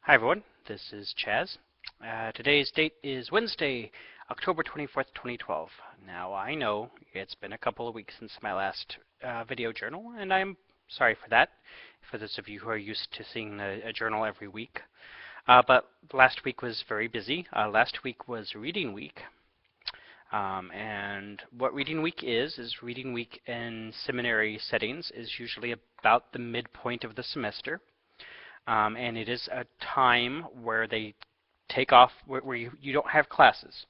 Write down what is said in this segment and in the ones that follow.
Hi everyone, this is Chaz. Today's date is Wednesday, October 24th, 2012. Now I know it's been a couple of weeks since my last video journal, and I'm sorry for that, for those of you who are used to seeing a journal every week. But last week was very busy. Last week was reading week. And what reading week is reading week in seminary settings is usually about the midpoint of the semester. And it is a time where they take off, where you don't have classes.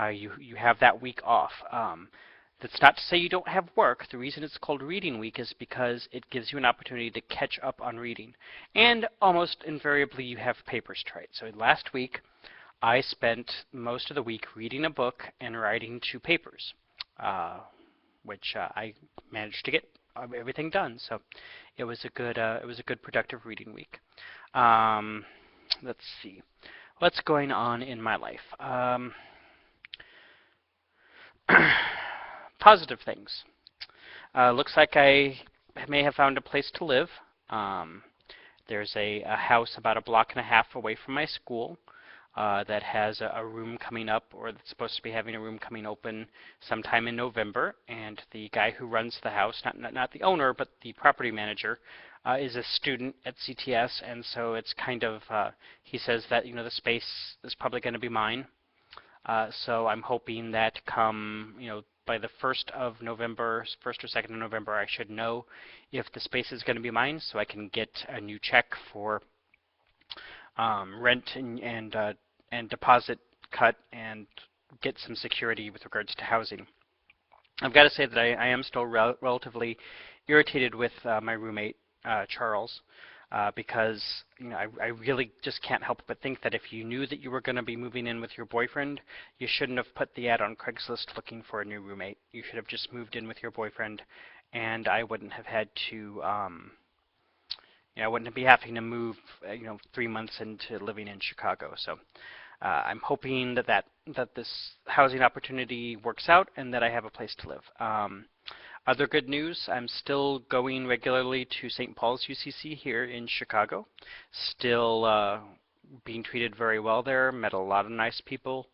You have that week off. That's not to say you don't have work. The reason it's called Reading Week is because it gives you an opportunity to catch up on reading. And almost invariably you have papers to write. So last week I spent most of the week reading a book and writing 2 papers, which I managed to get everything done. So it was a good productive reading week. Let's see, what's going on in my life. Positive things. Looks like I may have found a place to live. There's a house about a block and a half away from my school that has a room coming up, or that's supposed to be having a room coming open sometime in November. And the guy who runs the house, not the owner, but the property manager, is a student at CTS, and so it's kind of, he says that, the space is probably going to be mine. So I'm hoping that come, by the 1st of November, 1st or 2nd of November, I should know if the space is going to be mine, so I can get a new check for rent and deposit cut and get some security with regards to housing. I've got to say that I am still relatively irritated with my roommate, Charles, because I really just can't help but think that if you knew that you were going to be moving in with your boyfriend, you shouldn't have put the ad on Craigslist looking for a new roommate. You should have just moved in with your boyfriend, and I wouldn't have had to I wouldn't be having to move 3 months into living in Chicago. So I'm hoping that this housing opportunity works out and that I have a place to live. Other good news, I'm still going regularly to St. Paul's UCC here in Chicago. Still being treated very well there, met a lot of nice people.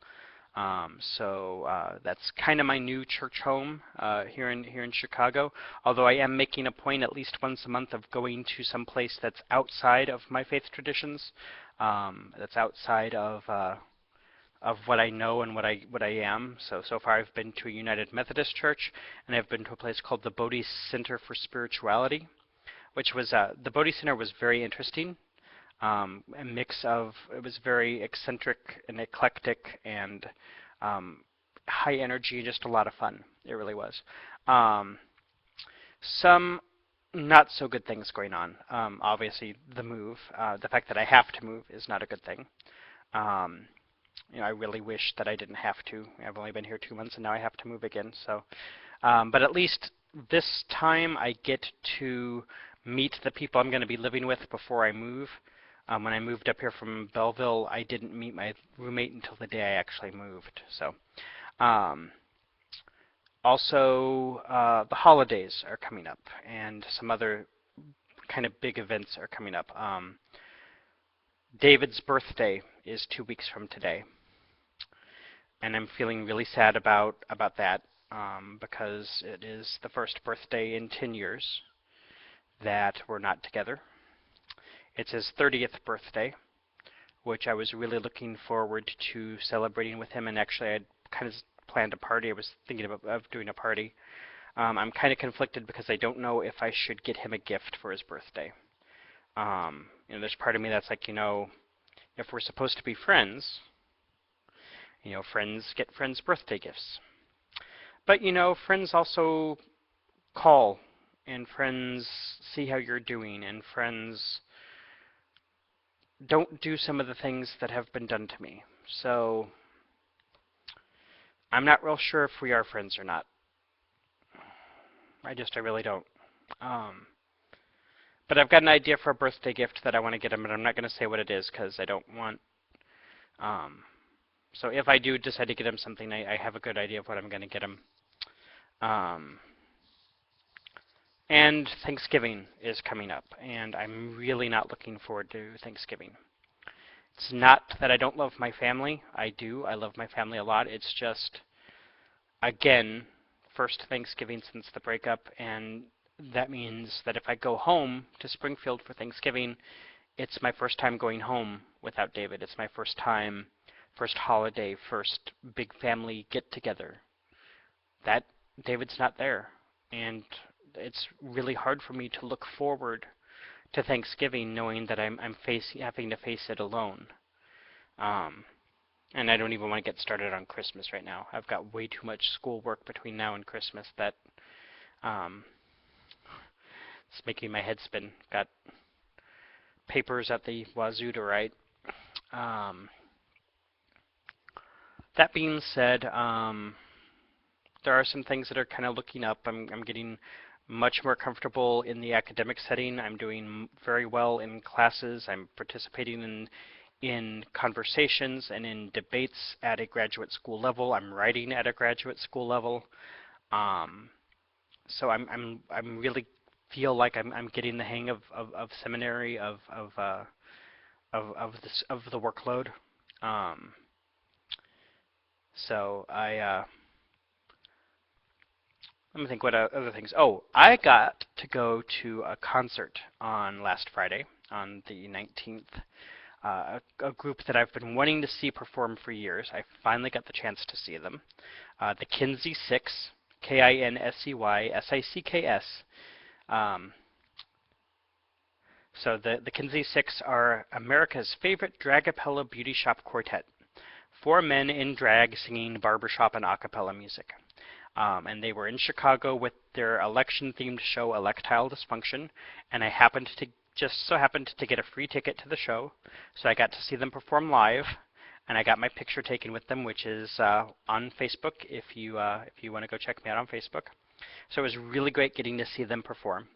So that's kind of my new church home here in Chicago. Although I am making a point at least once a month of going to some place that's outside of my faith traditions, that's outside of what I know and what I am. So far I've been to a United Methodist Church, and I've been to a place called the Bodhi Center for Spirituality, which was the Bodhi Center was very interesting. A mix of, it was very eccentric and eclectic and high energy, just a lot of fun. It really was. Some not so good things going on. Obviously, the move, the fact that I have to move is not a good thing. I really wish that I didn't have to. I've only been here 2 months, and now I have to move again. So, but at least this time I get to meet the people I'm going to be living with before I move. When I moved up here from Belleville, I didn't meet my roommate until the day I actually moved. So, also, the holidays are coming up, and some other kind of big events are coming up. David's birthday is 2 weeks from today, and I'm feeling really sad about that because it is the first birthday in 10 years that we're not together. It's his 30th birthday, which I was really looking forward to celebrating with him, and actually I'd kind of planned a party. I was thinking of doing a party. I'm kind of conflicted because I don't know if I should get him a gift for his birthday. There's part of me that's like, if we're supposed to be friends, friends get friends birthday gifts. But, friends also call, and friends see how you're doing, and friends don't do some of the things that have been done to me. So I'm not real sure if we are friends or not. I really don't. But I've got an idea for a birthday gift that I want to get him, but I'm not going to say what it is because I don't want... So if I do decide to get him something, I have a good idea of what I'm going to get him. And Thanksgiving is coming up, and I'm really not looking forward to Thanksgiving. It's not that I don't love my family. I do. I love my family a lot. It's just, again, first Thanksgiving since the breakup, and that means that if I go home to Springfield for Thanksgiving, it's my first time going home without David. It's my first time, first holiday, first big family get-together. That David's not there, and it's really hard for me to look forward to Thanksgiving knowing that having to face it alone. Um, and I don't even want to get started on Christmas right now. I've got way too much schoolwork between now and Christmas that um, it's making my head spin. Got papers at the wazoo to write. Um, that being said, there are some things that are kind of looking up. I'm getting much more comfortable in the academic setting. I'm doing very well in classes. I'm participating in conversations and in debates at a graduate school level. I'm writing at a graduate school level. So I'm really feel like I'm getting the hang of seminary of the workload. So let me think what other things. Oh, I got to go to a concert on last Friday, on the 19th. A group that I've been wanting to see perform for years. I finally got the chance to see them. The Kinsey Six, Kinsey Sicks. So the Kinsey Six are America's favorite drag-a-cappella beauty shop quartet. 4 men in drag singing barbershop and a cappella music. And they were in Chicago with their election-themed show Electile Dysfunction, and I just so happened to get a free ticket to the show, so I got to see them perform live, and I got my picture taken with them, which is on Facebook if you want to go check me out on Facebook. So it was really great getting to see them perform,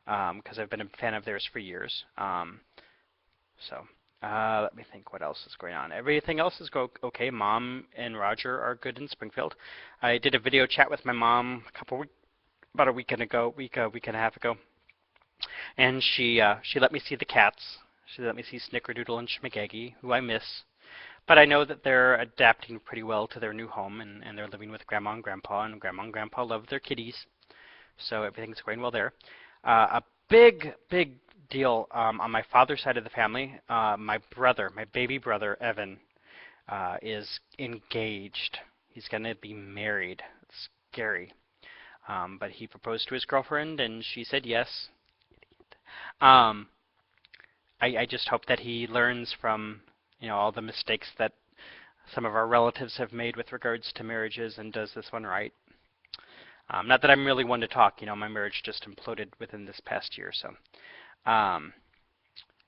because I've been a fan of theirs for years. Let me think what else is going on. Everything else is okay. Mom and Roger are good in Springfield. I did a video chat with my mom about a week and a half ago, and she let me see the cats. She let me see Snickerdoodle and Schmagaggy, who I miss. But I know that they're adapting pretty well to their new home, and they're living with Grandma and Grandpa, and Grandma and Grandpa love their kitties. So everything's going well there. A big deal on my father's side of the family. My baby brother, Evan, is engaged. He's going to be married. It's scary. But he proposed to his girlfriend, and she said yes. I just hope that he learns from all the mistakes that some of our relatives have made with regards to marriages and does this one right. Not that I'm really one to talk. My marriage just imploded within this past year, so.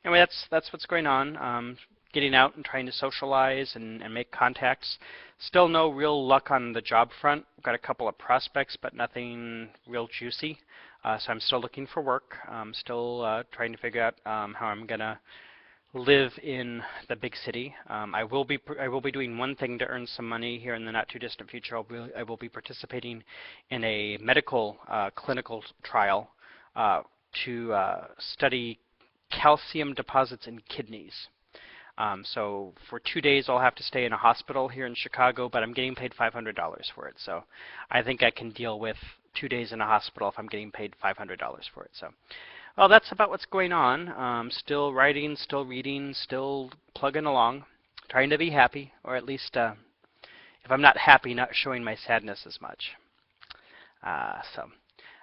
Anyway, that's what's going on. Getting out and trying to socialize and make contacts. Still no real luck on the job front. I've got a couple of prospects, but nothing real juicy. So I'm still looking for work. Still trying to figure out how I'm gonna live in the big city. I will be doing one thing to earn some money here in the not too distant future. I will be participating in a medical clinical trial to study calcium deposits in kidneys. So for 2 days I'll have to stay in a hospital here in Chicago, but I'm getting paid $500 for it. So I think I can deal with 2 days in a hospital if I'm getting paid $500 for it. So, well, that's about what's going on. Still writing, still reading, still plugging along, trying to be happy, or at least if I'm not happy, not showing my sadness as much.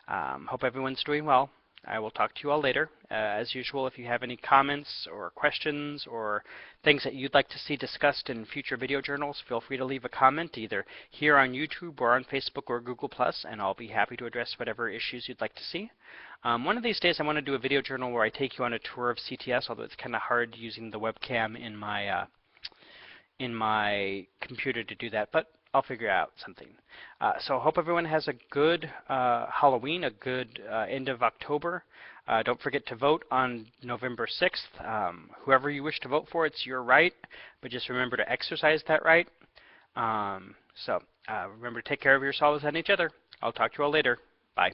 Hope everyone's doing well. I will talk to you all later. As usual, if you have any comments or questions or things that you'd like to see discussed in future video journals, feel free to leave a comment either here on YouTube or on Facebook or Google+, and I'll be happy to address whatever issues you'd like to see. One of these days I want to do a video journal where I take you on a tour of CTS, although it's kind of hard using the webcam in my computer to do that, but I'll figure out something. So I hope everyone has a good Halloween, a good end of October. Don't forget to vote on November 6th. Whoever you wish to vote for, it's your right, but just remember to exercise that right. Remember to take care of yourselves and each other. I'll talk to you all later. Bye.